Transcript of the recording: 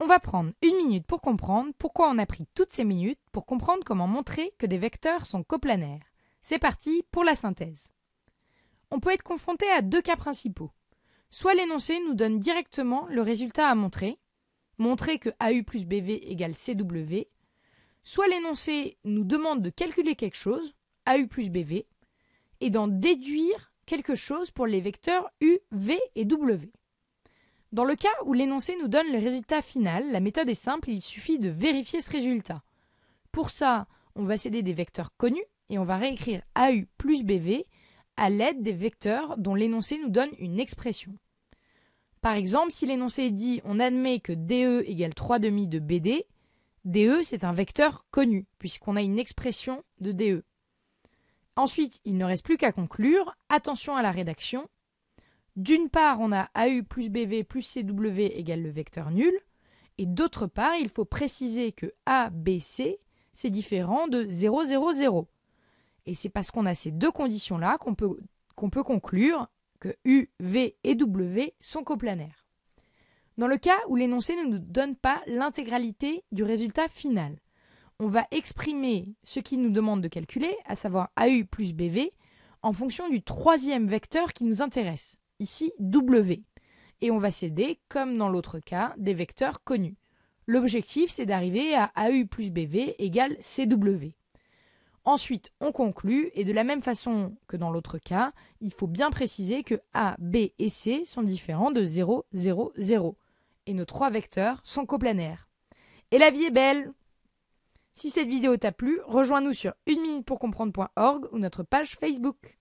On va prendre 1 minute pour comprendre pourquoi on a pris toutes ces minutes pour comprendre comment montrer que des vecteurs sont coplanaires. C'est parti pour la synthèse. On peut être confronté à 2 cas principaux. Soit l'énoncé nous donne directement le résultat à montrer que AU plus BV égale CW, soit l'énoncé nous demande de calculer quelque chose, AU plus BV, et d'en déduire quelque chose pour les vecteurs U, V et W. Dans le cas où l'énoncé nous donne le résultat final, la méthode est simple, il suffit de vérifier ce résultat. Pour ça, on va céder des vecteurs connus et on va réécrire AU plus BV à l'aide des vecteurs dont l'énoncé nous donne une expression. Par exemple, si l'énoncé dit on admet que DE égale 3/2 de BD, DE c'est un vecteur connu puisqu'on a une expression de DE. Ensuite, il ne reste plus qu'à conclure. Attention à la rédaction. D'une part, on a AU plus BV plus CW égale le vecteur nul. Et d'autre part, il faut préciser que A, B, C, c'est différent de 0, 0, 0. Et c'est parce qu'on a ces 2 conditions-là qu'on peut conclure que U, V et W sont coplanaires. Dans le cas où l'énoncé ne nous donne pas l'intégralité du résultat final, on va exprimer ce qu'il nous demande de calculer, à savoir AU plus BV, en fonction du 3e vecteur qui nous intéresse, ici W. Et on va céder, comme dans l'autre cas, des vecteurs connus. L'objectif, c'est d'arriver à AU plus BV égale CW. Ensuite, on conclut, et de la même façon que dans l'autre cas, il faut bien préciser que A, B et C sont différents de 0, 0, 0. Et nos 3 vecteurs sont coplanaires. Et la vie est belle! Si cette vidéo t'a plu, rejoins-nous sur 1minutepourcomprendre.org ou notre page Facebook.